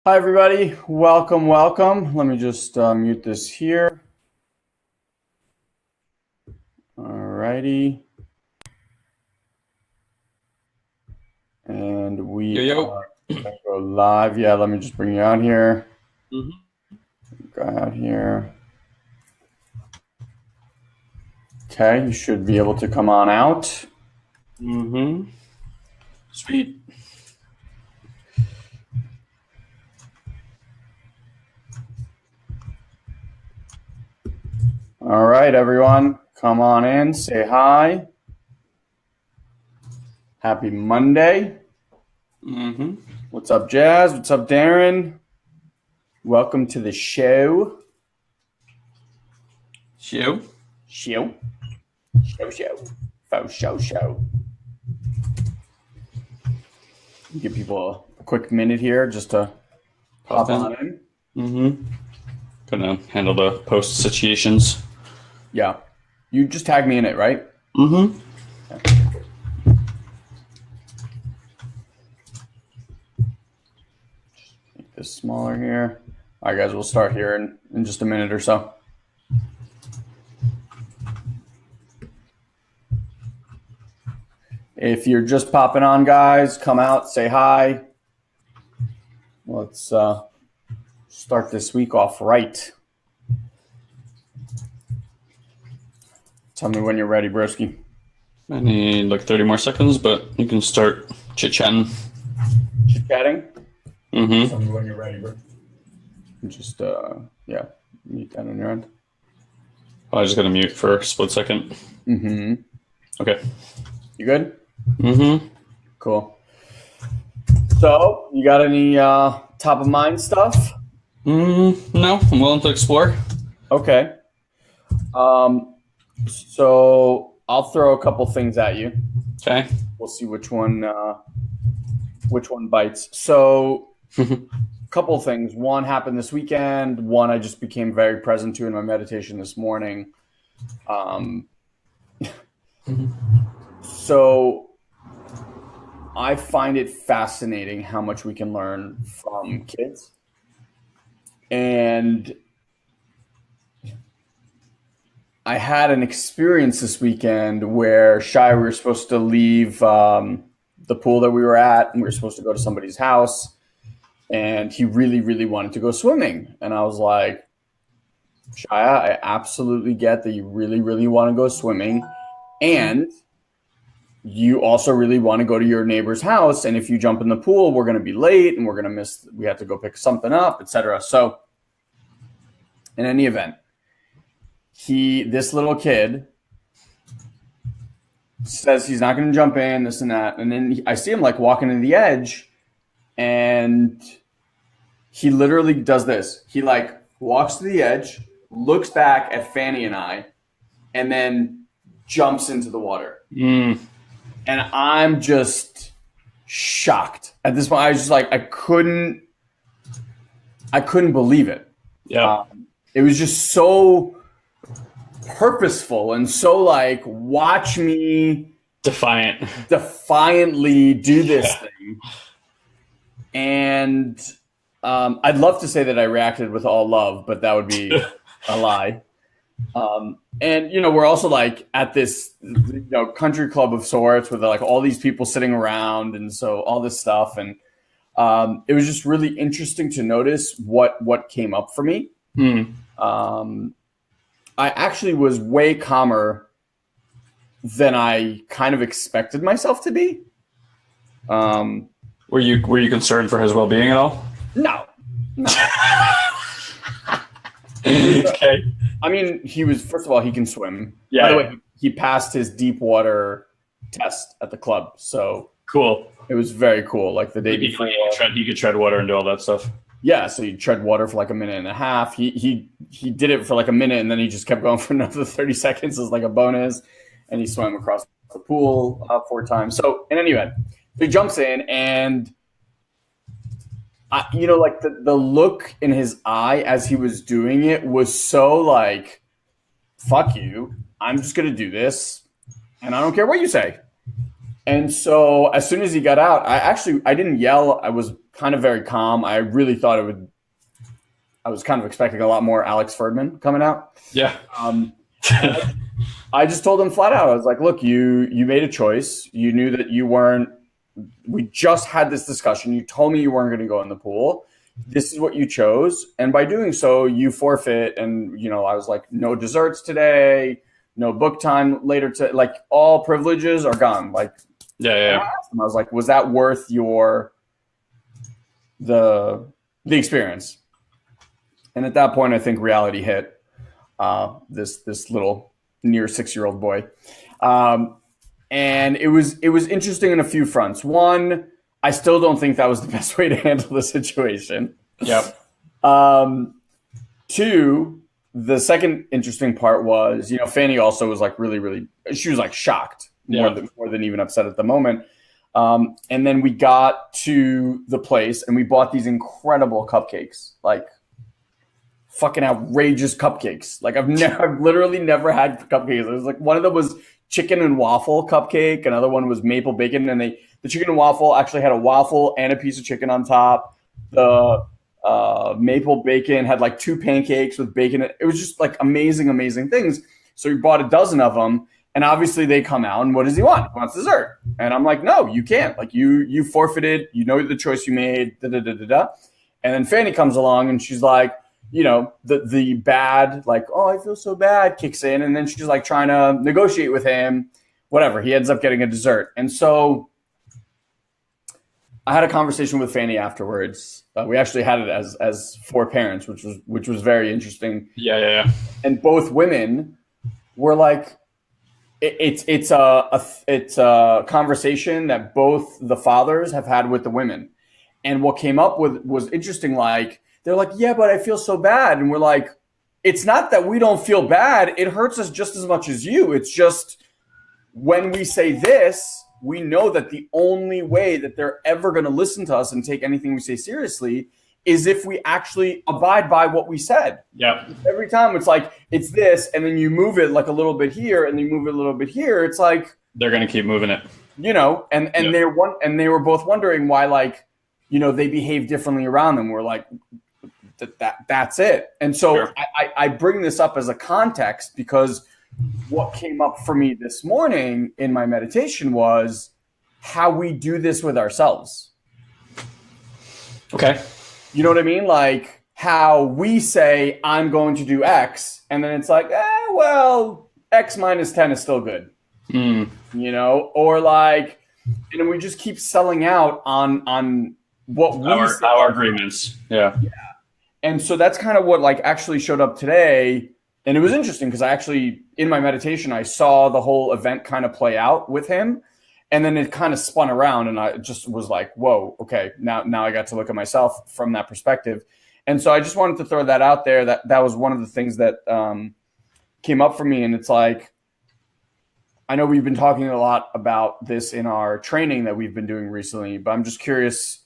Hi, everybody. Welcome, welcome. Let me just mute this here. All righty. And we are going to go live. Yeah, let me just bring you out here. Go out here. Okay, you should be able to come on out. Sweet. All right, everyone. Come on in. Say hi. Happy Monday. What's up, Jazz? What's up, Darren? Welcome to the show. Show. Show. Give people a quick minute here just to pop on in. Gonna handle the post situations. Yeah. You just tag me in it, right? Okay. Make this smaller here. All right, guys, we'll start here in just a minute or so. If you're just popping on, guys, come out, say hi. Let's start this week off right. Tell me when you're ready, broski. I need like 30 more seconds, but you can start chit-chatting. Chit-chatting? Tell me Mm-hmm. when you're ready, bro. Just, yeah, mute that on your end. I just gotta mute for a split second. Okay. You good? Mm-hmm. Cool. So, you got any top of mind stuff? No, I'm willing to explore. Okay. So I'll throw a couple things at you. Okay. We'll see which one bites. So, a couple of things. One happened this weekend. One I just became very present to in my meditation this morning. So I find it fascinating how much we can learn from kids. And I had an experience this weekend where we were supposed to leave the pool that we were at, and we were supposed to go to somebody's house, and he really, really wanted to go swimming. And I was like, Shia, I absolutely get that you really, really want to go swimming, and you also really want to go to your neighbor's house, and if you jump in the pool, we're going to be late, and we have to go pick something up, etc. So in any event, this little kid says he's not going to jump in, this and that. And then I see him like walking to the edge, and he literally does this. He like walks to the edge, looks back at Fanny and I, and then jumps into the water. And I'm just shocked. At this point, I was just like, I couldn't believe it. Yeah. It was just so purposeful and so like, watch me defiantly do this thing. And I'd love to say that I reacted with all love, but that would be a lie. And we're also like at this country club of sorts with like all these people sitting around, and so all this stuff, and it was just really interesting to notice what came up for me. I actually was way calmer than I kind of expected myself to be. Were you concerned for his well-being at all? No. Okay. I mean, first of all, he can swim. Yeah. By the way, he passed his deep water test at the club. So cool. It was very cool. Like the day before. He could tread water and do all that stuff. Yeah, so you tread water for like a minute and a half. He did it for like a minute, and then he just kept going for another 30 seconds as like a bonus. And he swam across the pool 4 times. So in any event, he jumps in, and like the look in his eye as he was doing it was so like, fuck you, I'm just going to do this, and I don't care what you say. And so as soon as he got out, I didn't yell. I was kind of very calm. I really thought I was kind of expecting a lot more Alex Ferdman coming out. Yeah. I just told him flat out. I was like, look, you made a choice. You knew that you weren't. We just had this discussion. You told me you weren't going to go in the pool. This is what you chose. And by doing so, you forfeit. And, I was like, no desserts today, no book time later, like all privileges are gone. Like, yeah. I was like, was that worth the experience? And at that point, I think reality hit this little near 6-year-old boy. And it was interesting in a few fronts. One, I still don't think that was the best way to handle the situation. Yep. Two, the second interesting part was, Fanny also was like really, she was like shocked more than even upset at the moment. And then we got to the place and we bought these incredible cupcakes, like fucking outrageous cupcakes. Like I've literally never had cupcakes. It was like one of them was chicken and waffle cupcake. Another one was maple bacon. And the chicken and waffle actually had a waffle and a piece of chicken on top. The maple bacon had like 2 pancakes with bacon. It was just like amazing things. So we bought a dozen of them. And obviously they come out and what does he want? He wants dessert. And I'm like, no, you can't. Like you forfeited. You know the choice you made. And then Fanny comes along and she's like, the bad, like, oh, I feel so bad kicks in. And then she's like trying to negotiate with him, whatever. He ends up getting a dessert. And so I had a conversation with Fanny afterwards. We actually had it as 4 parents, which was very interesting. Yeah. And both women were like, it's a conversation that both the fathers have had with the women. And what came up with was interesting. Like, they're like, yeah, but I feel so bad. And we're like, it's not that we don't feel bad. It hurts us just as much as you. It's just when we say this, we know that the only way that they're ever going to listen to us and take anything we say seriously is if we actually abide by what we said. Yeah. Every time it's like, it's this, and then you move it like a little bit here, and then you move it a little bit here. It's like they're going to keep moving it. And they were both wondering why, like, they behave differently around them. We're like, that's it. And so sure. I bring this up as a context because what came up for me this morning in my meditation was how we do this with ourselves. Okay. You know what I mean? Like how we say, I'm going to do X, and then it's like, well, X minus 10 is still good. Or like, and then we just keep selling out on what our agreements. Yeah. And so that's kind of what like actually showed up today. And it was interesting because I actually, in my meditation, I saw the whole event kind of play out with him. And then it kind of spun around and I just was like, whoa, okay, now I got to look at myself from that perspective. And so I just wanted to throw that out there. That was one of the things that came up for me. And it's like, I know we've been talking a lot about this in our training that we've been doing recently, but I'm just curious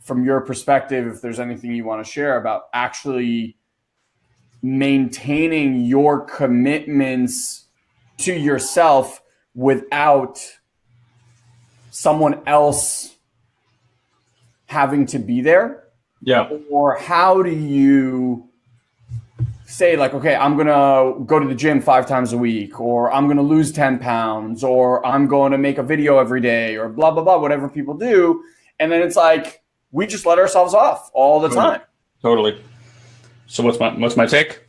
from your perspective, if there's anything you want to share about actually maintaining your commitments to yourself without someone else having to be there. Yeah. Or how do you say like, okay, I'm going to go to the gym 5 times a week, or I'm going to lose 10 pounds, or I'm going to make a video every day, or blah, blah, blah, whatever people do. And then it's like, we just let ourselves off all the time. Totally. So what's my take?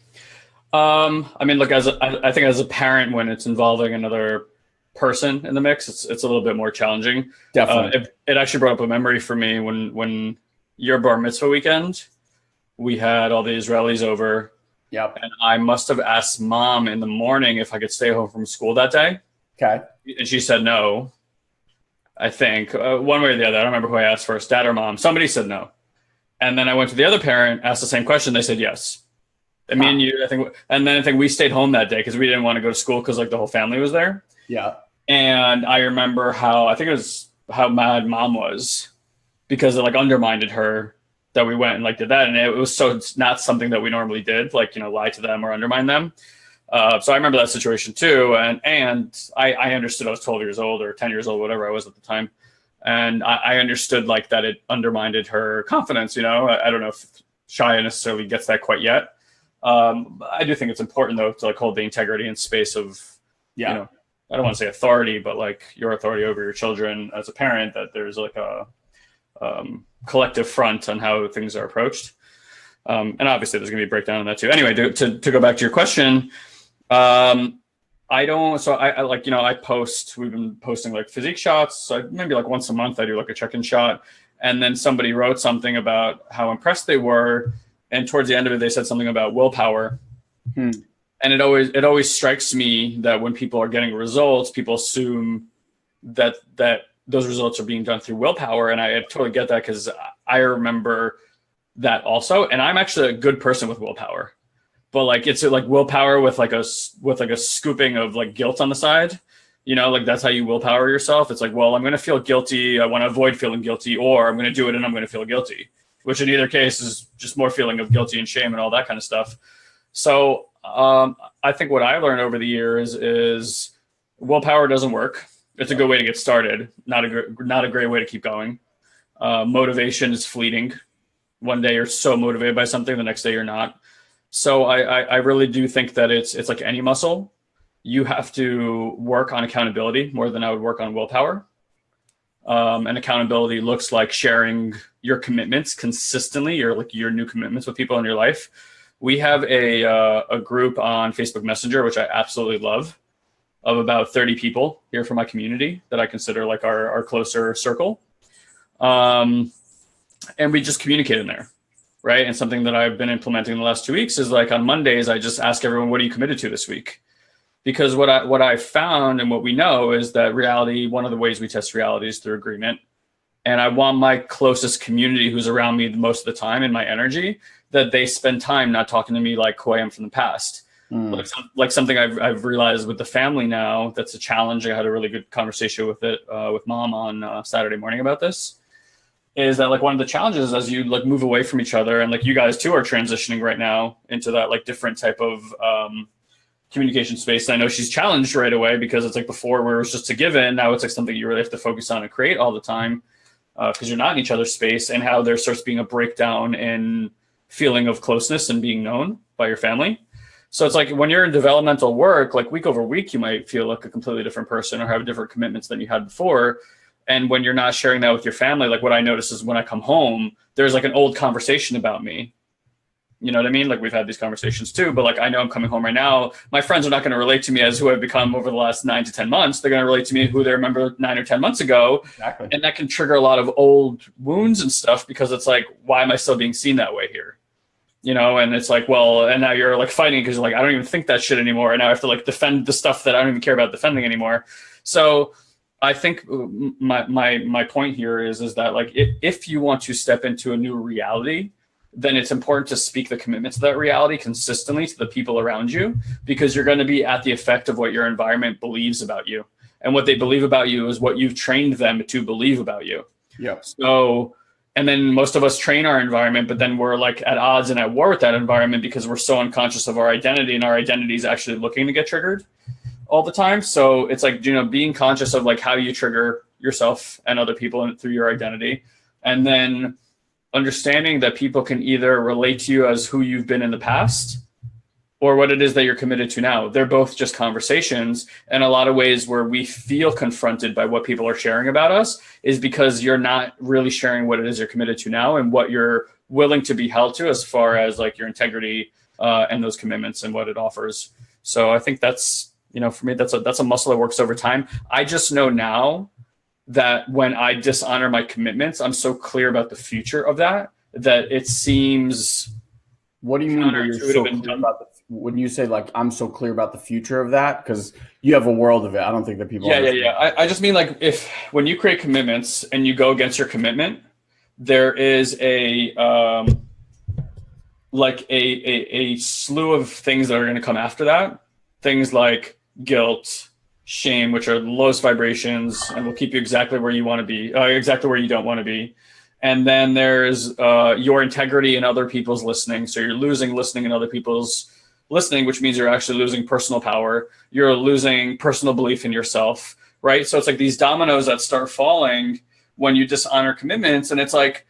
I mean, look, I think as a parent, when it's involving another person in the mix, it's a little bit more challenging. Definitely. It actually brought up a memory for me when your bar mitzvah weekend, we had all the Israelis over. Yep. And I must have asked mom in the morning if I could stay home from school that day. Okay. And she said no. I think one way or the other. I don't remember who I asked first, dad or mom. Somebody said no. And then I went to the other parent, asked the same question. They said yes. And me and you, I think we stayed home that day because we didn't want to go to school because like the whole family was there. Yeah. And I remember how mad mom was because it like undermined her that we went and like did that. And it's not something that we normally did, like, lie to them or undermine them. So I remember that situation too. And I understood. I was 12 years old or 10 years old, whatever I was at the time. And I understood like that it undermined her confidence. I don't know if Shia necessarily gets that quite yet. I do think it's important though to like hold the integrity and space of, I don't want to say authority, but like your authority over your children as a parent, that there's like a collective front on how things are approached. And obviously there's going to be a breakdown on that too. Anyway, to go back to your question, I post, we've been posting like physique shots. So maybe like once a month I do like a check-in shot. And then somebody wrote something about how impressed they were. And towards the end of it, they said something about willpower. And it always strikes me that when people are getting results, people assume that those results are being done through willpower. And I totally get that, because I remember that also. And I'm actually a good person with willpower, but like it's like willpower with like a scooping of like guilt on the side. Like that's how you willpower yourself. It's like, well, I'm going to feel guilty. I want to avoid feeling guilty, or I'm going to do it and I'm going to feel guilty, which in either case is just more feeling of guilty and shame and all that kind of stuff. So I think what I learned over the years is willpower doesn't work. It's a good way to get started, not a great way to keep going. Motivation is fleeting. One day you're so motivated by something, the next day you're not. So I really do think that it's like any muscle. You have to work on accountability more than I would work on willpower. And accountability looks like sharing your commitments consistently, your new commitments with people in your life. We have a group on Facebook Messenger, which I absolutely love, of about 30 people here from my community that I consider like our closer circle. And we just communicate in there, right? And something that I've been implementing in the last 2 weeks is like on Mondays, I just ask everyone, what are you committed to this week? Because what I found and what we know is that reality, one of the ways we test reality is through agreement. And I want my closest community who's around me most of the time in my energy, that they spend time not talking to me like who I am from the past. Like something I've realized with the family now, that's a challenge. I had a really good conversation with mom on Saturday morning about this, is that like one of the challenges as you like move away from each other, and like you guys too are transitioning right now into that like different type of communication space. And I know she's challenged right away, because it's like before where it was just a given. Now it's like something you really have to focus on and create all the time, because you're not in each other's space, and how there starts being a breakdown in feeling of closeness and being known by your family. So it's like when you're in developmental work, like week over week, you might feel like a completely different person or have different commitments than you had before. And when you're not sharing that with your family, like what I notice is when I come home, there's like an old conversation about me. You know what I mean? Like we've had these conversations too, but like I know I'm coming home right now. My friends are not going to relate to me as who I've become over the last 9 to 10 months. They're going to relate to me who they remember 9 or 10 months ago. Exactly. And that can trigger a lot of old wounds and stuff, because it's like, why am I still being seen that way here? And it's like, well, and now you're like fighting because you're like, I don't even think that shit anymore. And now I have to like defend the stuff that I don't even care about defending anymore. So I think my point here is that like, if you want to step into a new reality, then it's important to speak the commitment to that reality consistently to the people around you, because you're going to be at the effect of what your environment believes about you. And what they believe about you is what you've trained them to believe about you. Yeah. So, and then most of us train our environment, but then we're like at odds and at war with that environment because we're so unconscious of our identity, and our identity is actually looking to get triggered all the time. So it's like, being conscious of like how you trigger yourself and other people through your identity. And then understanding that people can either relate to you as who you've been in the past or what it is that you're committed to now. They're both just conversations. And a lot of ways where we feel confronted by what people are sharing about us is because you're not really sharing what it is you're committed to now and what you're willing to be held to as far as like your integrity and those commitments and what it offers. So I think that's, for me, that's a muscle that works over time. I just know now that when I dishonor my commitments, I'm so clear about the future of that it seems. What do you mean you're so clear about when you say like I'm so clear about the future of that? Because you have a world of it. I don't think that people. Yeah. I just mean like when you create commitments and you go against your commitment, there is a slew of things that are going to come after that. Things like guilt, shame, which are the lowest vibrations and will keep you exactly where you want to be, exactly where you don't want to be. And then there's your integrity and other people's listening. So you're losing listening and other people's listening, which means you're actually losing personal power. You're losing personal belief in yourself, right? So it's like these dominoes that start falling when you dishonor commitments. And it's like,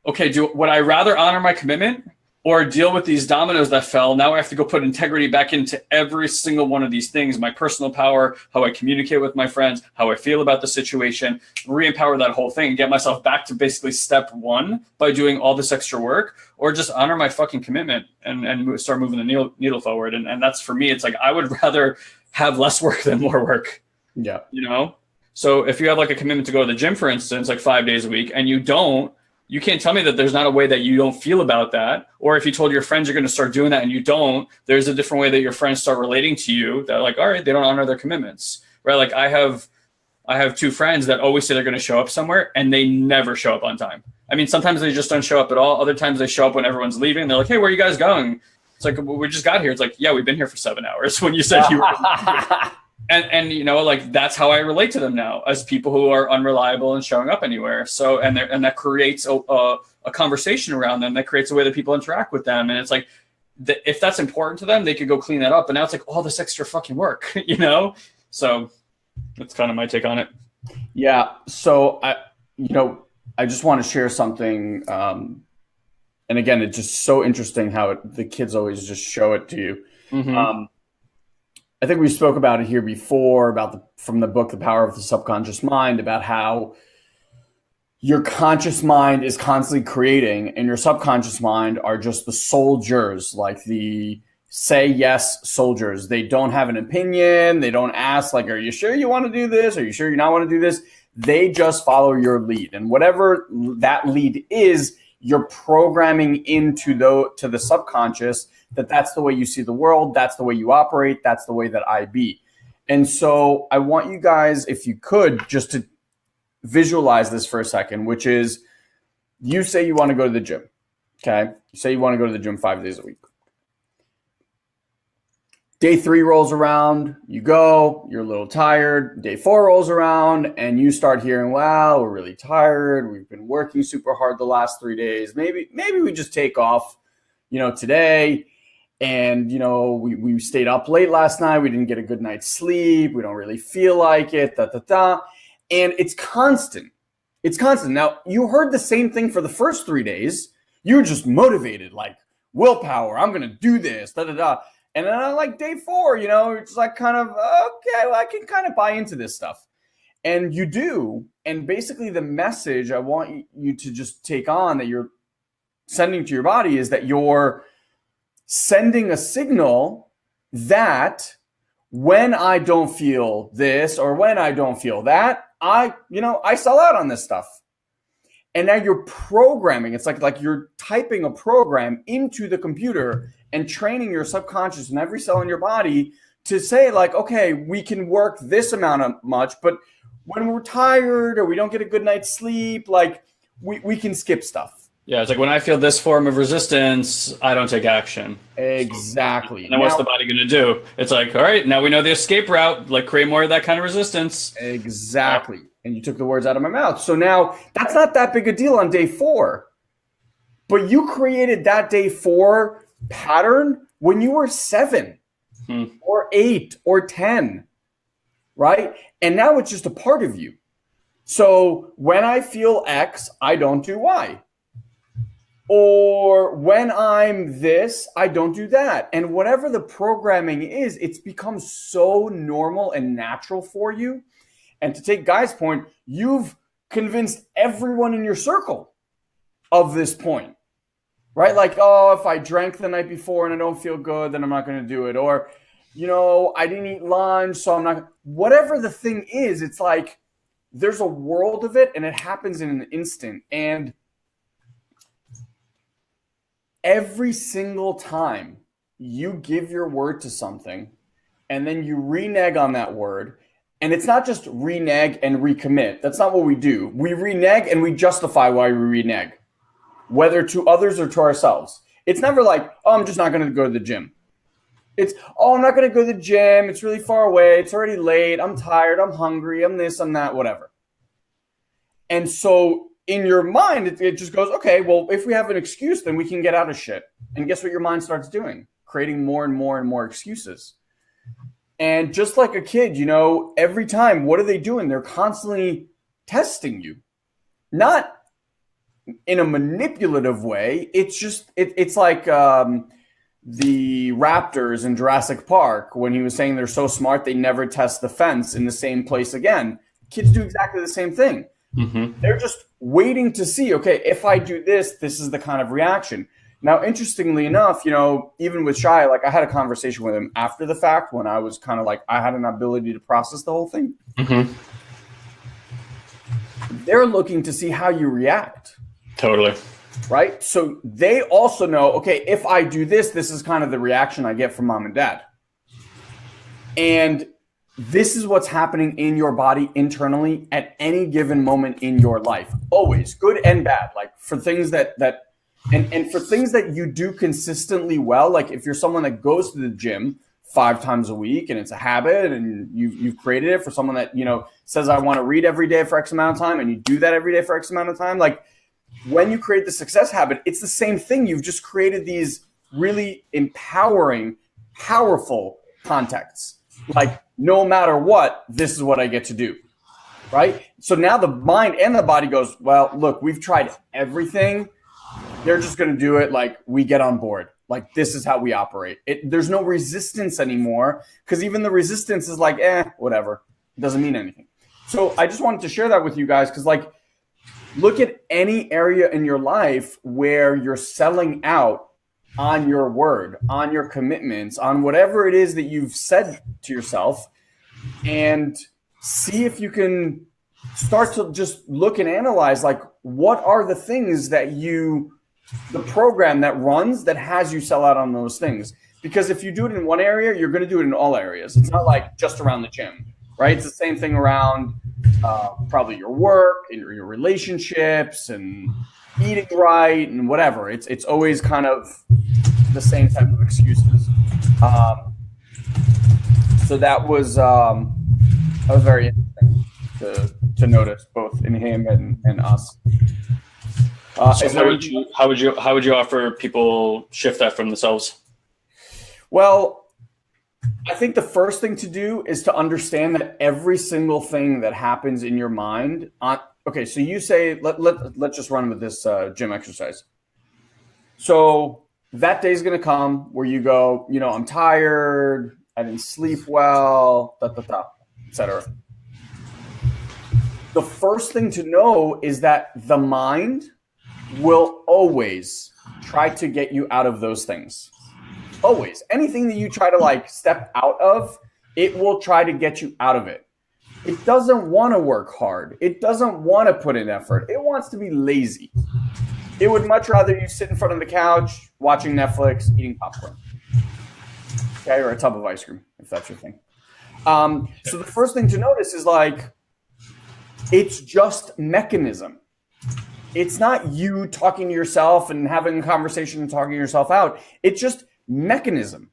okay, would I rather honor my commitment or deal with these dominoes that fell? Now I have to go put integrity back into every single one of these things, my personal power, how I communicate with my friends, how I feel about the situation, re-empower that whole thing and get myself back to basically step one by doing all this extra work, or just honor my fucking commitment and start moving the needle forward. And that's, for me, it's like, I would rather have less work than more work. Yeah. You know? So if you have like a commitment to go to the gym, for instance, like 5 days a week, and you can't tell me that there's not a way that you don't feel about that. Or if you told your friends you're going to start doing that and you don't, there's a different way that your friends start relating to you that, like, all right, they don't honor their commitments, right? Like I have 2 friends that always say they're going to show up somewhere and they never show up on time. I mean, sometimes they just don't show up at all. Other times they show up when everyone's leaving. They're like, hey, where are you guys going? It's like, well, we just got here. It's like, yeah, we've been here for 7 hours when you said you were. And you know, like, that's how I relate to them now, as people who are unreliable and showing up anywhere. So, and that creates a conversation around them. That creates a way that people interact with them. And it's like, if that's important to them, they could go clean that up. But now it's like all this extra fucking work, you know? So that's kind of my take on it. Yeah. So I just want to share something. And again, it's just so interesting how the kids always just show it to you. Mm-hmm. I think we spoke about it here before, from the book, The Power of the Subconscious Mind, about how your conscious mind is constantly creating and your subconscious mind are just the soldiers, like the say yes soldiers. They don't have an opinion. They don't ask, like, are you sure you want to do this? Are you sure you not want to do this? They just follow your lead. And whatever that lead is, you're programming into the subconscious that's the way you see the world. That's the way you operate. That's the way that I be. And so I want you guys, if you could, just to visualize this for a second, which is, you say you want to go to the gym. Okay. You say you want to go to the gym 5 days a week. Day 3 rolls around, you go, you're a little tired. Day 4 rolls around and you start hearing, wow, we're really tired. We've been working super hard the last 3 days. Maybe we just take off, today. And, we stayed up late last night. We didn't get a good night's sleep. We don't really feel like it, And it's constant. It's constant. Now, you heard the same thing for the first 3 days. You were just motivated, like willpower. I'm going to do this, And then on like day 4, it's like kind of, okay, well, I can kind of buy into this stuff. And you do. And basically the message I want you to just take on that you're sending to your body is that you're sending a signal that when I don't feel this or when I don't feel that, I sell out on this stuff. And now you're programming. It's like you're typing a program into the computer and training your subconscious and every cell in your body to say, like, okay, we can work this amount of much, but when we're tired or we don't get a good night's sleep, like we can skip stuff. Yeah, it's like, when I feel this form of resistance, I don't take action. Exactly. And then what's the body going to do? It's like, all right, now we know the escape route, like create more of that kind of resistance. Exactly. And you took the words out of my mouth. So now that's not that big a deal on day 4. But you created that day 4 pattern when you were 7 or 8 or 10, right? And now it's just a part of you. So when I feel X, I don't do Y. Or when I'm this, I don't do that. And whatever the programming is, it's become so normal and natural for you. And to take Guy's point, you've convinced everyone in your circle of this point, right? Like, oh, if I drank the night before and I don't feel good, then I'm not going to do it. Or, I didn't eat lunch, so I'm not. Whatever the thing is, it's like there's a world of it and it happens in an instant. And every single time you give your word to something and then you renege on that word, and it's not just renege and recommit. That's not what we do. We renege and we justify why we renege, whether to others or to ourselves. It's never like, oh, I'm just not going to go to the gym. It's, oh, I'm not going to go to the gym. It's really far away. It's already late. I'm tired. I'm hungry. I'm this, I'm that, whatever. And so in your mind, it just goes, okay, well, if we have an excuse, then we can get out of shit. And guess what your mind starts doing? creating more and more and more excuses. And just like a kid, you know, every time, what are they doing? They're constantly testing you, not in a manipulative way. It's just, it's like the raptors in Jurassic Park when he was saying they're so smart, they never test the fence in the same place again. Kids do exactly the same thing. Mm-hmm. They're just waiting to see, okay, if I do this, this is the kind of reaction. Now, interestingly enough, you know, even with Shai, like I had a conversation with him after the fact when I was kind of like, I had an ability to process the whole thing. Mm-hmm. They're looking to see how you react. Totally. Right? So they also know, okay, if I do this, this is kind of the reaction I get from mom and dad. And this is what's happening in your body internally at any given moment in your life. Always, good and bad. Like for things that and for things that you do consistently well, like if you're someone that goes to the gym 5 times a week and it's a habit and you've created it, for someone that, you know, says I want to read every day for X amount of time and you do that every day for X amount of time, like when you create the success habit, it's the same thing. You've just created these really empowering, powerful contexts. Like no matter what, this is what I get to do. Right? So now the mind and the body goes, well, look, we've tried everything. They're just going to do it. Like we get on board. Like this is how we operate. There's no resistance anymore because even the resistance is like, whatever. It doesn't mean anything. So I just wanted to share that with you guys because like, look at any area in your life where you're selling out on your word, on your commitments, on whatever it is that you've said to yourself, and see if you can start to just look and analyze, like, what are the things that the program that runs that has you sell out on those things? Because if you do it in one area, you're going to do it in all areas. It's not like just around the gym, right? It's the same thing around probably your work and your relationships and eating right and whatever. It's always kind of the same type of excuses. So that was very interesting to notice both in him and us. So how would you offer people shift that from themselves? Well, I think the first thing to do is to understand that every single thing that happens in your mind okay, so you say, let's just run with this gym exercise. So that day is going to come where you go, you know, I'm tired, I didn't sleep well, etc. The first thing to know is that the mind will always try to get you out of those things. Always. Anything that you try to like step out of, it will try to get you out of it. It doesn't want to work hard. It doesn't want to put in effort. It wants to be lazy. It would much rather you sit in front of the couch, watching Netflix, eating popcorn. Okay, or a tub of ice cream, if that's your thing. So the first thing to notice is like, it's just mechanism. It's not you talking to yourself and having a conversation and talking yourself out. It's just mechanism.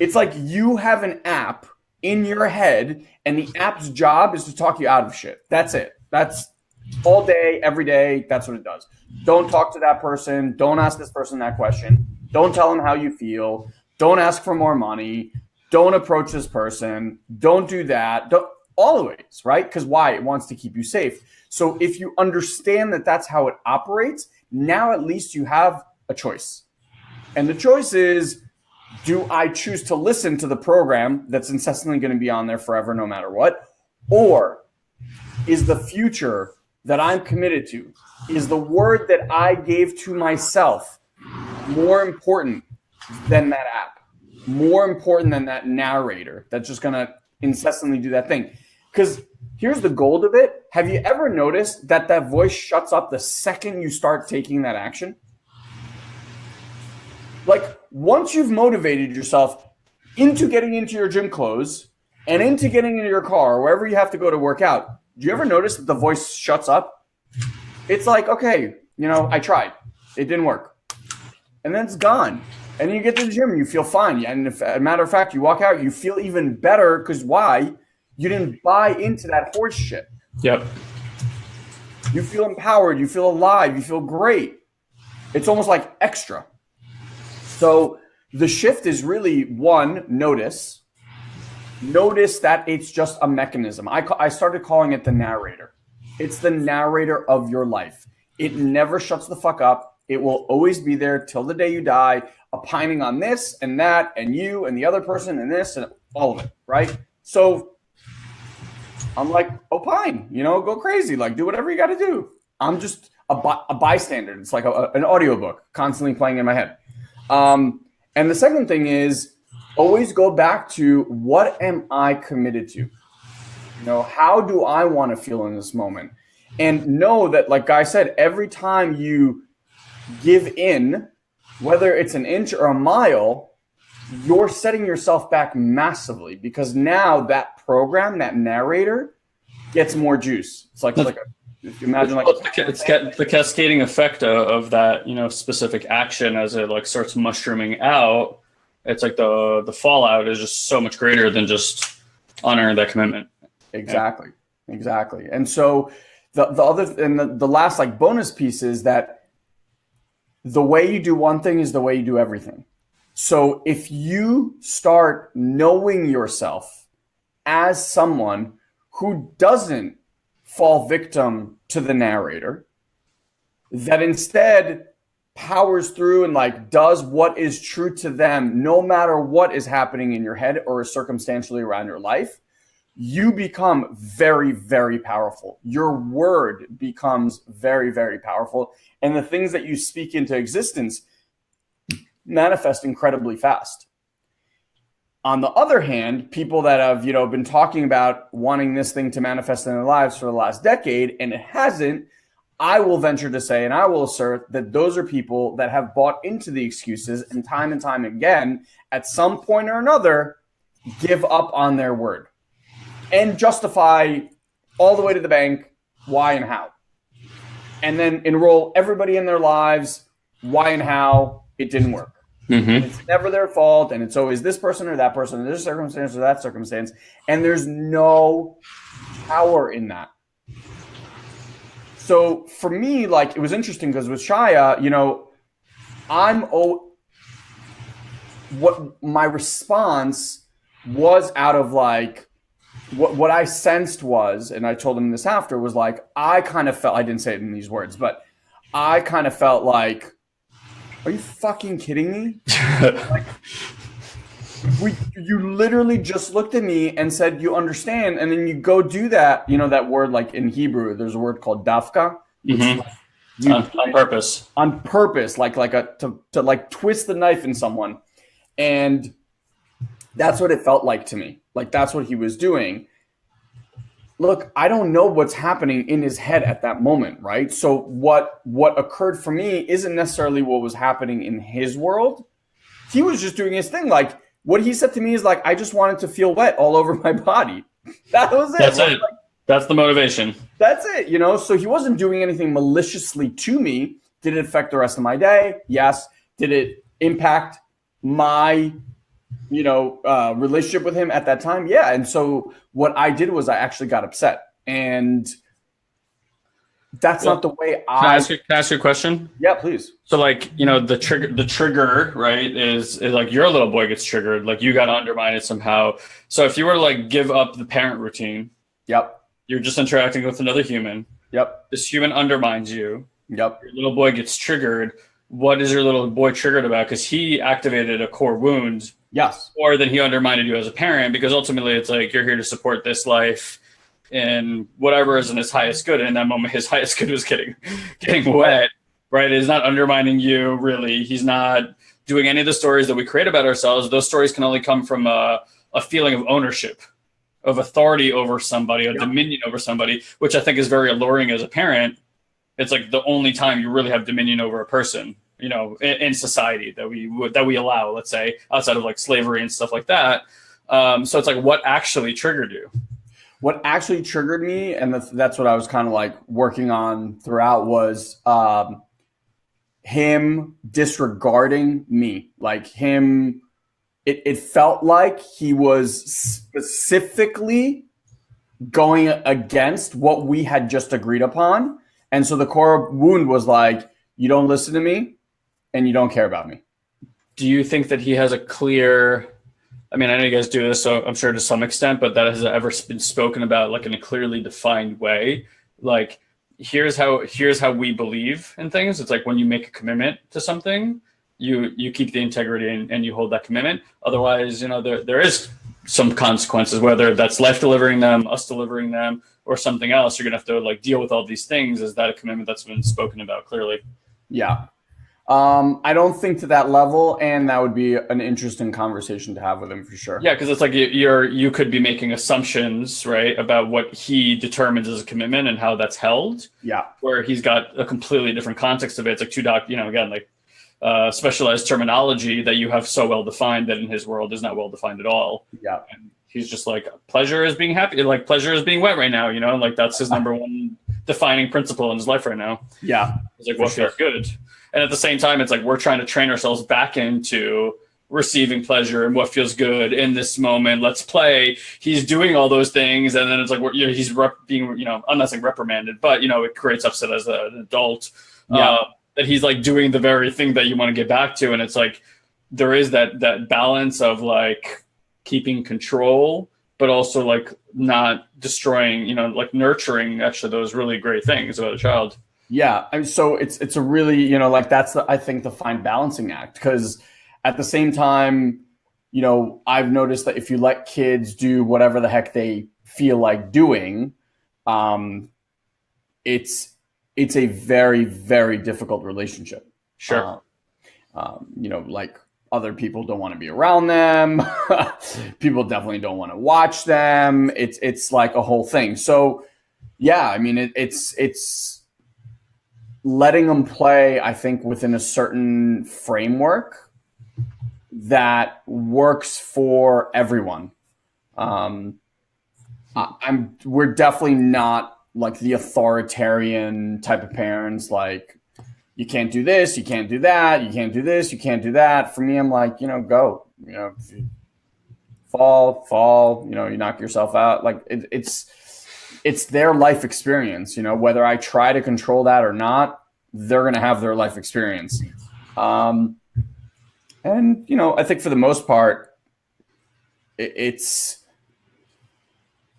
It's like you have an app in your head and the app's job is to talk you out of shit. That's it. That's all day, every day. That's what it does. Don't talk to that person. Don't ask this person that question. Don't tell them how you feel. Don't ask for more money. Don't approach this person. Don't do that. Always, right? Because why? It wants to keep you safe. So if you understand that that's how it operates, now at least you have a choice. And the choice is, do I choose to listen to the program that's incessantly going to be on there forever, no matter what? Or is the future that I'm committed to, is the word that I gave to myself more important than that app, more important than that narrator that's just going to incessantly do that thing? Because here's the gold of it. Have you ever noticed that that voice shuts up the second you start taking that action? Like once you've motivated yourself into getting into your gym clothes and into getting into your car, wherever you have to go to work out, do you ever notice that the voice shuts up? It's like, okay, you know, I tried. It didn't work. And then it's gone. And then you get to the gym, you feel fine. And if, as a matter of fact, you walk out, you feel even better because why? You didn't buy into that horse shit. Yep. You feel empowered. You feel alive. You feel great. It's almost like extra. So the shift is really one, notice that it's just a mechanism. I started calling it the narrator. It's the narrator of your life. It never shuts the fuck up. It will always be there till the day you die, opining on this and that and you and the other person and this and all of it, right? So I'm like, opine, go crazy, like do whatever you got to do. I'm just a bystander. It's like an audiobook constantly playing in my head. And the second thing is always go back to, what am I committed to? How do I want to feel in this moment? And know that, like Guy said, every time you give in, whether it's an inch or a mile, you're setting yourself back massively, because now that program, that narrator, gets more juice. It's like if you imagine it's the cascading effect of that, specific action as it like starts mushrooming out. It's like the fallout is just so much greater than just honoring that commitment. Exactly. And so the other and the last like bonus piece is that the way you do one thing is the way you do everything. So if you start knowing yourself as someone who doesn't fall victim to the narrator, that instead powers through and like does what is true to them, no matter what is happening in your head or circumstantially around your life, you become very, very powerful. Your word becomes very, very powerful. And the things that you speak into existence manifest incredibly fast. On the other hand, people that have, been talking about wanting this thing to manifest in their lives for the last decade, and it hasn't, I will venture to say, and I will assert that those are people that have bought into the excuses and time again, at some point or another, give up on their word and justify all the way to the bank why and how. And then enroll everybody in their lives why and how it didn't work. Mm-hmm. It's never their fault, and it's always this person or that person, this circumstance or that circumstance, and there's no power in that. So for me, like, it was interesting because with Shia, what my response was out of like what I sensed was, and I told him this after, was like, I kind of felt, I didn't say it in these words, but I kind of felt like, are you fucking kidding me? Like, you literally just looked at me and said, you understand. And then you go do that, that word, like in Hebrew, there's a word called dafka. Mm-hmm. On purpose. On purpose, to like twist the knife in someone. And that's what it felt like to me. Like, that's what he was doing. Look, I don't know what's happening in his head at that moment, right? So what occurred for me isn't necessarily what was happening in his world. He was just doing his thing. Like, what he said to me is like, I just wanted to feel wet all over my body. That was it. That's right? it. Like, that's the motivation. That's it, So he wasn't doing anything maliciously to me. Did it affect the rest of my day? Yes. Did it impact my relationship with him at that time? Yeah. And so what I did was I actually got upset, and that's not the way Can I ask you a question? Yeah, please. So like, the trigger, right, is like your little boy gets triggered, like you got to undermine it somehow. So if you were to like give up the parent routine, yep, you're just interacting with another human. Yep. This human undermines you. Yep. Your little boy gets triggered. What is your little boy triggered about? Because he activated a core wound. Yes. Or then he undermined you as a parent, because ultimately it's like, you're here to support this life and whatever is in his highest good. And in that moment, his highest good was getting wet, right? He's not undermining you, really. He's not doing any of the stories that we create about ourselves. Those stories can only come from a feeling of ownership, of authority over somebody, of dominion over somebody, which I think is very alluring as a parent. It's like the only time you really have dominion over a person, in society that we allow, let's say, outside of like slavery and stuff like that. So it's like, what actually triggered you? What actually triggered me, and that's what I was kind of like working on throughout, was him disregarding me. Like him, it felt like he was specifically going against what we had just agreed upon. And so the core wound was like, you don't listen to me and you don't care about me. do you think that he has a clear, I mean, I know you guys do this, so I'm sure to some extent, but that has ever been spoken about like in a clearly defined way? Like, here's how we believe in things. It's like when you make a commitment to something, you keep the integrity and you hold that commitment. Otherwise, there is some consequences, whether that's life delivering them, us delivering them, or something else. You're gonna have to like deal with all these things. Is that a commitment that's been spoken about clearly? Yeah. I don't think to that level, and that would be an interesting conversation to have with him for sure. Yeah, because it's like you could be making assumptions, right, about what he determines as a commitment and how that's held. Yeah. Where he's got a completely different context of it. It's like again, like specialized terminology that you have so well defined that in his world is not well defined at all. Yeah. And he's just like, pleasure is being happy, like pleasure is being wet right now, like that's his number one defining principle in his life right now. Yeah. It's like what feels good. And at the same time, it's like we're trying to train ourselves back into receiving pleasure and what feels good in this moment. Let's play. He's doing all those things, and then it's like he's being, I'm not saying reprimanded, but it creates upset as an adult. Yeah. That he's like doing the very thing that you want to get back to, and it's like there is that balance of like keeping control, but also like not destroying, like nurturing actually those really great things about a child. Yeah, I mean, so it's a really, like that's I think the fine balancing act, because at the same time, I've noticed that if you let kids do whatever the heck they feel like doing, it's a very, very difficult relationship. Sure. Like other people don't want to be around them. People definitely don't want to watch them. It's like a whole thing. So yeah, I mean, it's letting them play, I think, within a certain framework that works for everyone. We're definitely not like the authoritarian type of parents, like you can't do this, you can't do that, you can't do this, you can't do that. For me, I'm like, go, if you fall, you knock yourself out. Like it's their life experience, whether I try to control that or not, they're going to have their life experience. And, I think for the most part,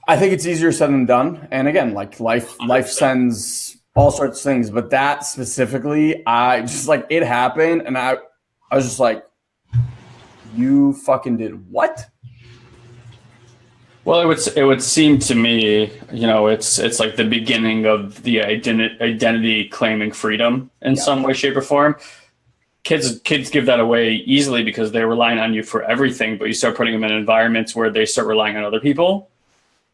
I think it's easier said than done. And again, like life sends all sorts of things, but that specifically, I just like it happened. And I was just like, you fucking did what? Well, it would seem to me, it's like the beginning of the identity claiming freedom in some way, shape, or form. Kids give that away easily because they're relying on you for everything, but you start putting them in environments where they start relying on other people.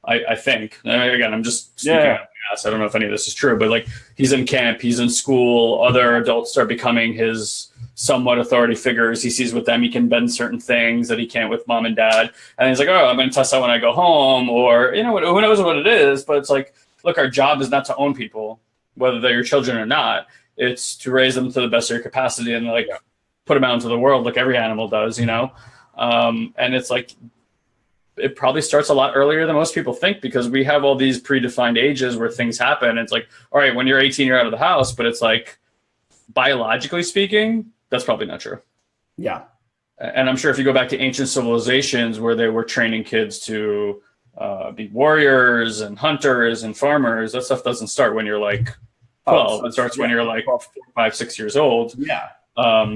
I think. Again, I'm just speaking out of my ass. I don't know if any of this is true, but like he's in camp, he's in school, other adults start becoming his somewhat authority figures. He sees with them he can bend certain things that he can't with mom and dad. And he's like, oh, I'm going to test that when I go home, or, who knows what it is. But it's like, look, our job is not to own people, whether they're your children or not. It's to raise them to the best of your capacity and like put them out into the world like every animal does, And it's like, it probably starts a lot earlier than most people think, because we have all these predefined ages where things happen. It's like, all right, when you're 18, you're out of the house, but it's like, biologically speaking, that's probably not true. Yeah. And I'm sure if you go back to ancient civilizations where they were training kids to be warriors and hunters and farmers, that stuff doesn't start when you're like 12. It starts when you're like 4, 5, 6 years old. Yeah.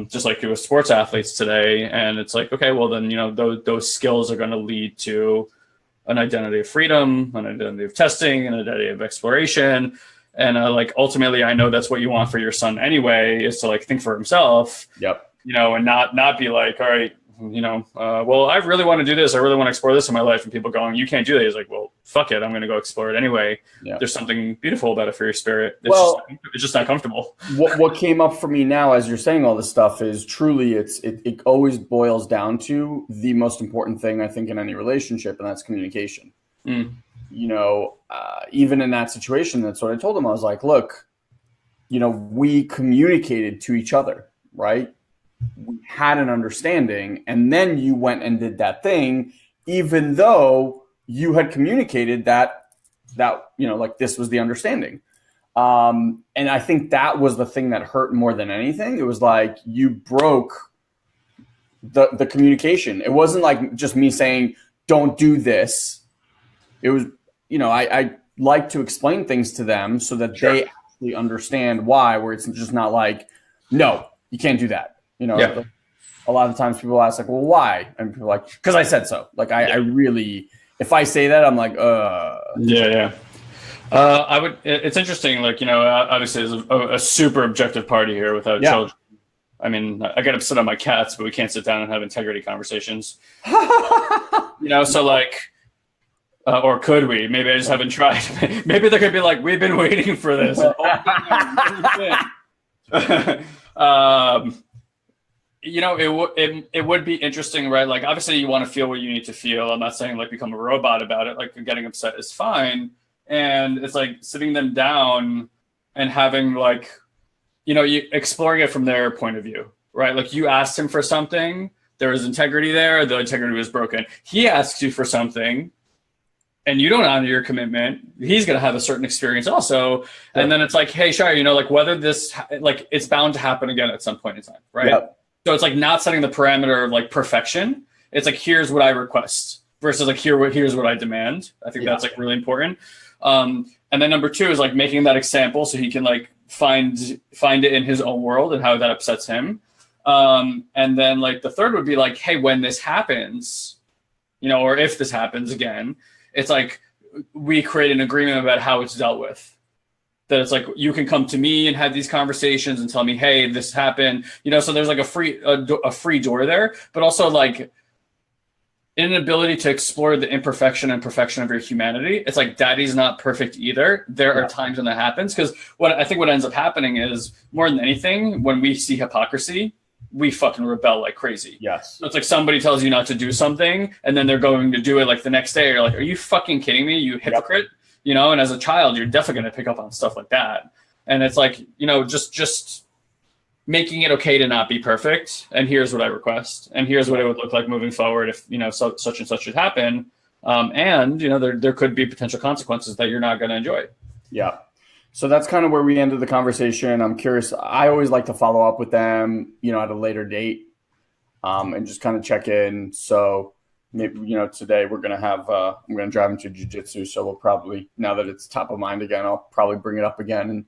Just like with sports athletes today. And it's like, okay, well then, those skills are going to lead to an identity of freedom, an identity of testing, an identity of exploration. And like, ultimately, I know that's what you want for your son anyway, is to like think for himself. Yep. And not be like, all right, well, I really want to do this. I really want to explore this in my life. And people going, you can't do that. He's like, well, fuck it. I'm going to go explore it anyway. Yeah. There's something beautiful about it for your spirit. It's just not comfortable. What came up for me now, as you're saying all this stuff, is truly, it always boils down to the most important thing, I think, in any relationship, and that's communication. Even in that situation, that's what I told him. I was like, look, we communicated to each other, right? We had an understanding, and then you went and did that thing, even though you had communicated that like this was the understanding. And I think that was the thing that hurt more than anything. It was like you broke the communication. It wasn't like just me saying, don't do this. It was, I like to explain things to them so that they actually understand why, where it's just not like, no, you can't do that. Like, a lot of times people ask like, well, why? And people are like, because I said so. Like I really, if I say that, I'm like, it's interesting. Like, obviously there's a super objective party here without children. I mean, I get upset on my cats, but we can't sit down and have integrity conversations. So like, or could we? Maybe I just haven't tried. Maybe there could be like, we've been waiting for this. It would be interesting, right? Like, obviously you want to feel what you need to feel. I'm not saying like become a robot about it. Like, getting upset is fine. And it's like sitting them down and having like, you exploring it from their point of view, right? Like, you asked him for something, there was integrity there, the integrity was broken. He asks you for something and you don't honor your commitment, he's going to have a certain experience also. Yeah. And then it's like, hey, Shire, like whether this, like it's bound to happen again at some point in time, right? Yep. So it's like not setting the parameter of like perfection. It's like, here's what I request versus like, here's what I demand. I think that's like really important. And then number two is like making that example so he can like find it in his own world and how that upsets him. And then like the third would be like, hey, when this happens, or if this happens again, it's like we create an agreement about how it's dealt with. That it's like, you can come to me and have these conversations and tell me, hey, this happened, so there's like a free door there, but also like an ability to explore the imperfection and perfection of your humanity. It's like, daddy's not perfect either. There are times when that happens. Because what ends up happening is, more than anything, when we see hypocrisy, we fucking rebel like crazy. Yes. So it's like somebody tells you not to do something and then they're going to do it like the next day. You're like, are you fucking kidding me? You hypocrite. And as a child, you're definitely going to pick up on stuff like that. And it's like, just making it okay to not be perfect. And here's what I request. And here's what it would look like moving forward if, such and such should happen. And, there could be potential consequences that you're not going to enjoy. Yeah. So that's kind of where we ended the conversation. I'm curious. I always like to follow up with them, at a later date, and just kind of check in. So maybe, today we're going to have, I'm going to drive him to jiu-jitsu. So we'll probably, now that it's top of mind again, I'll probably bring it up again and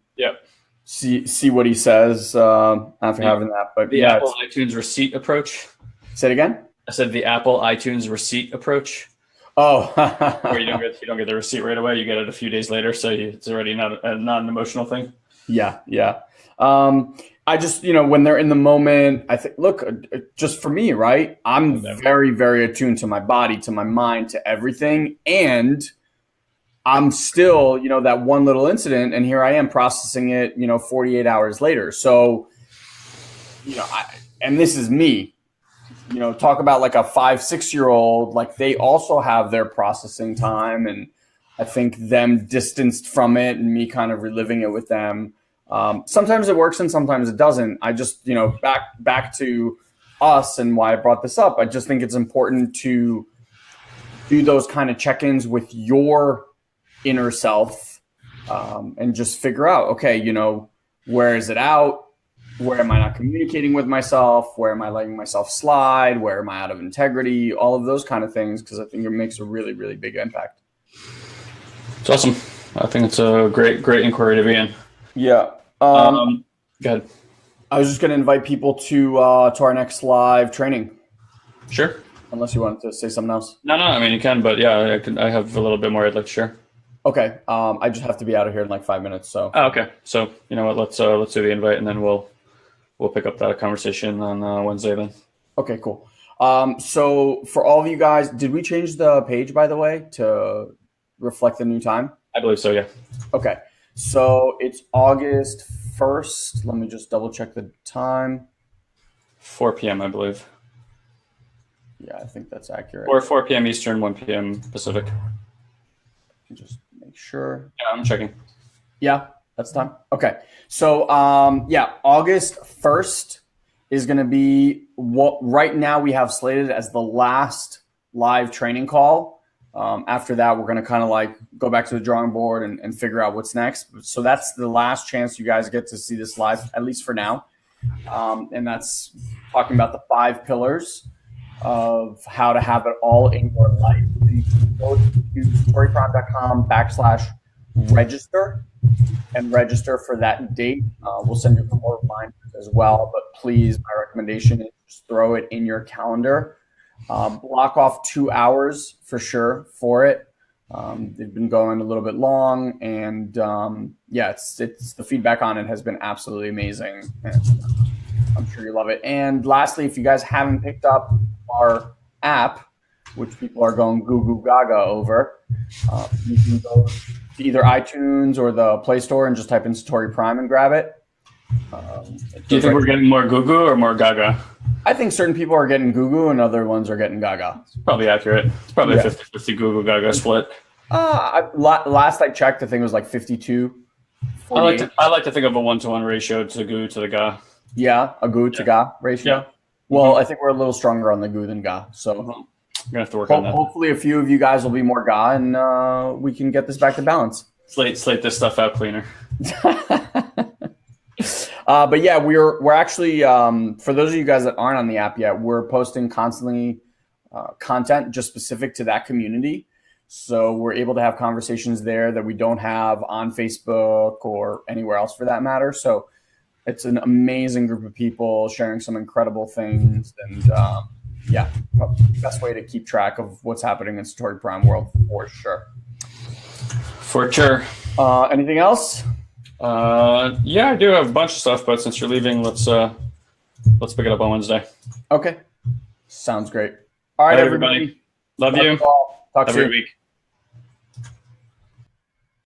see what he says after having that. But the Apple iTunes receipt approach. Say it again. I said the Apple iTunes receipt approach. Oh, where you don't get the receipt right away. You get it a few days later, so it's already not an emotional thing. Yeah. I just, when they're in the moment, I think, look, just for me, right? I'm very, very attuned to my body, to my mind, to everything, and I'm still, that one little incident, and here I am processing it, 48 hours later. So, and this is me. Talk about like a 5-6-year-old, like they also have their processing time, and I think them distanced from it and me kind of reliving it with them. Sometimes it works and sometimes it doesn't. I just, back to us and why I brought this up. I just think it's important to do those kind of check-ins with your inner self, and just figure out, okay, where is it out? Where am I not communicating with myself? Where am I letting myself slide? Where am I out of integrity? All of those kind of things, because I think it makes a really, really big impact. It's awesome. I think it's a great inquiry to be in. Yeah. Go ahead. I was just going to invite people to our next live training. Sure. Unless you wanted to say something else. No. I mean, you can, but yeah, I have a little bit more I'd like to share. Okay. I just have to be out of here in like 5 minutes. So. Oh, okay. So you know what? Let's do the invite, and then we'll pick up that conversation on Wednesday then. Okay, cool. So for all of you guys, did we change the page, by the way, to reflect the new time? I believe so, yeah. Okay. So it's August 1st. Let me just double check the time. 4 p.m., I believe. Yeah, I think that's accurate. Or 4 p.m. Eastern, 1 p.m. Pacific. Just make sure. Yeah, I'm checking. Yeah. That's time. Okay. So, August 1st is going to be what right now we have slated as the last live training call. After that, we're going to kind of like go back to the drawing board and figure out what's next. So that's the last chance you guys get to see this live, at least for now. and that's talking about the 5 pillars of how to have it all in your life. So you can go to SatoriPrime.com/register and register for that date. We'll send you some more reminders as well, but please, my recommendation is just throw it in your calendar. Block off 2 hours for sure for it. They've been going a little bit long, and yeah, it's the feedback on it has been absolutely amazing, and I'm sure you love it. And lastly, if you guys haven't picked up our app, which people are going goo goo gaga over, you can go to either iTunes or the Play Store and just type in SatoriPrime and grab it. Do you think we're getting more goo goo or more gaga? I think certain people are getting goo goo and other ones are getting gaga. It's probably accurate. It's probably a 50-50 goo goo gaga split. Last I checked, I think it was like 52. I like to think of a 1-to-1 ratio to goo to the ga. Yeah, a goo to ga ratio. Yeah. Well, I think we're a little stronger on the goo than ga. So We're going to have to work on that. Hopefully a few of you guys will be more ga, and we can get this back to balance. Slate this stuff out cleaner. But yeah, we're actually, for those of you guys that aren't on the app yet, we're posting constantly content just specific to that community. So we're able to have conversations there that we don't have on Facebook or anywhere else for that matter. So it's an amazing group of people sharing some incredible things. And yeah, best way to keep track of what's happening in SatoriPrime world for sure. For sure. Anything else? Yeah, I do have a bunch of stuff, but since you're leaving, let's pick it up on Wednesday. Okay. Sounds great. All right, everybody. Love you. Talk Have a good week.